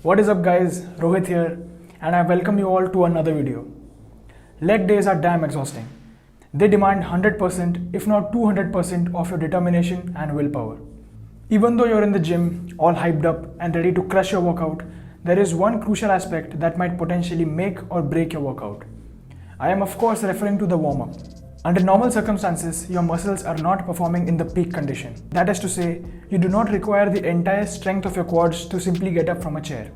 What is up guys, Rohit here, and I welcome you all to another video. Leg days are damn exhausting. They demand 100% if not 200% of your determination and willpower. Even though you're in the gym, all hyped up and ready to crush your workout, there is one crucial aspect that might potentially make or break your workout. I am of course referring to the warm-up. Under normal circumstances, your muscles are not performing in the peak condition. That is to say, you do not require the entire strength of your quads to simply get up from a chair.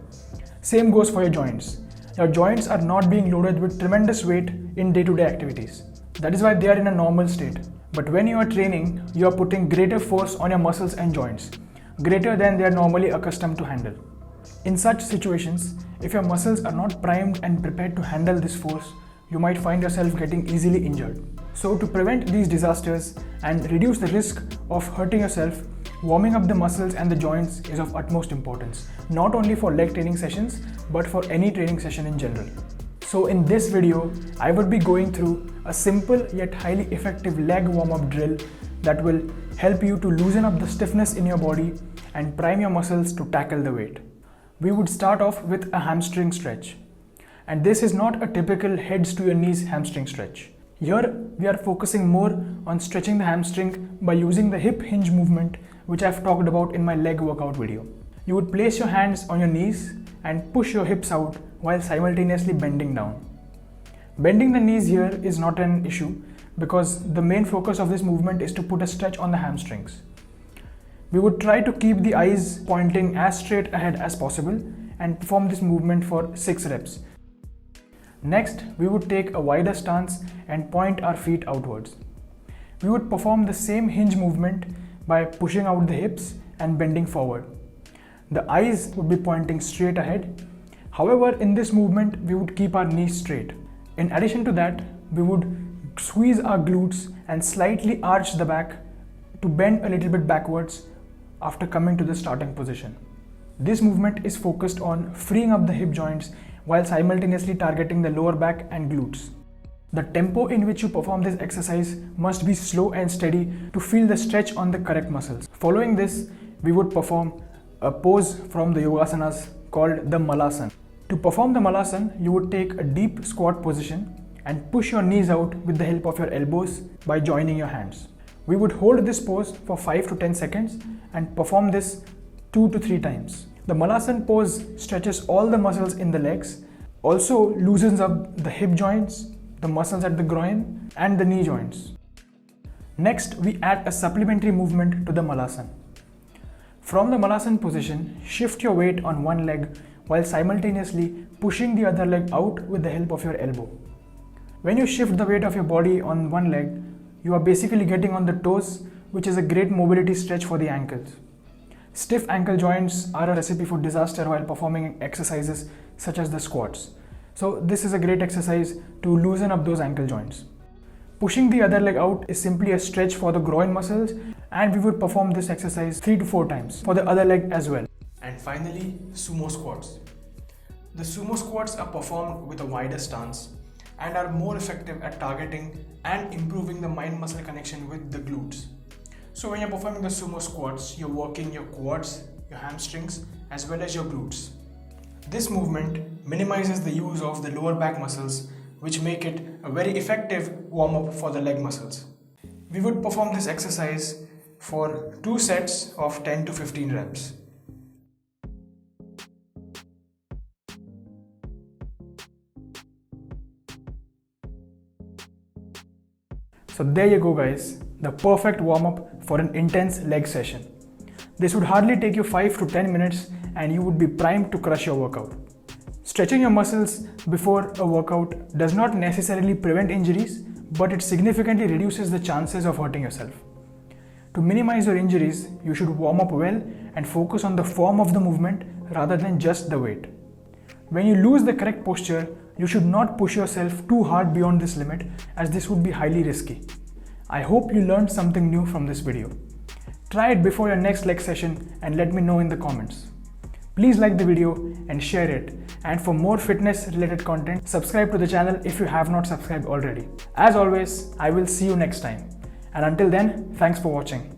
Same goes for your joints. Your joints are not being loaded with tremendous weight in day-to-day activities. That is why they are in a normal state. But when you are training, you are putting greater force on your muscles and joints, greater than they are normally accustomed to handle. In such situations, if your muscles are not primed and prepared to handle this force, you might find yourself getting easily injured. So to prevent these disasters and reduce the risk of hurting yourself, warming up the muscles and the joints is of utmost importance, not only for leg training sessions, but for any training session in general. So in this video, I would be going through a simple yet highly effective leg warm-up drill that will help you to loosen up the stiffness in your body and prime your muscles to tackle the weight. We would start off with a hamstring stretch. And this is not a typical heads to your knees hamstring stretch. Here, we are focusing more on stretching the hamstring by using the hip hinge movement, which I've talked about in my leg workout video. You would place your hands on your knees and push your hips out while simultaneously bending down. Bending the knees here is not an issue because the main focus of this movement is to put a stretch on the hamstrings. We would try to keep the eyes pointing as straight ahead as possible and perform this movement for 6 reps. Next, we would take a wider stance and point our feet outwards. We would perform the same hinge movement by pushing out the hips and bending forward. The eyes would be pointing straight ahead. However, in this movement, we would keep our knees straight. In addition to that, we would squeeze our glutes and slightly arch the back to bend a little bit backwards after coming to the starting position. This movement is focused on freeing up the hip joints while simultaneously targeting the lower back and glutes. The tempo in which you perform this exercise must be slow and steady to feel the stretch on the correct muscles. Following this, we would perform a pose from the yogasanas called the Malasana. To perform the Malasana, you would take a deep squat position and push your knees out with the help of your elbows by joining your hands. We would hold this pose for 5 to 10 seconds and perform this 2 to 3 times. The Malasana pose stretches all the muscles in the legs, also loosens up the hip joints, the muscles at the groin and the knee joints. Next, we add a supplementary movement to the Malasana. From the Malasana position, shift your weight on one leg while simultaneously pushing the other leg out with the help of your elbow. When you shift the weight of your body on one leg, you are basically getting on the toes, which is a great mobility stretch for the ankles. Stiff ankle joints are a recipe for disaster while performing exercises such as the squats. So this is a great exercise to loosen up those ankle joints. Pushing the other leg out is simply a stretch for the groin muscles, and we would perform this exercise 3 to 4 times for the other leg as well. And finally, sumo squats. The sumo squats are performed with a wider stance and are more effective at targeting and improving the mind-muscle connection with the glutes. So when you're performing the sumo squats, you're working your quads, your hamstrings, as well as your glutes. This movement minimizes the use of the lower back muscles, which make it a very effective warm-up for the leg muscles. We would perform this exercise for 2 sets of 10 to 15 reps. So there you go guys, the perfect warm-up for an intense leg session. This would hardly take you 5 to 10 minutes and you would be primed to crush your workout. Stretching your muscles before a workout does not necessarily prevent injuries, but it significantly reduces the chances of hurting yourself. To minimize your injuries, you should warm up well and focus on the form of the movement rather than just the weight. When you lose the correct posture, you should not push yourself too hard beyond this limit, as this would be highly risky. I hope you learned something new from this video. Try it before your next leg session and let me know in the comments. Please like the video and share it. And for more fitness related content, subscribe to the channel if you have not subscribed already. As always, I will see you next time. And until then, thanks for watching.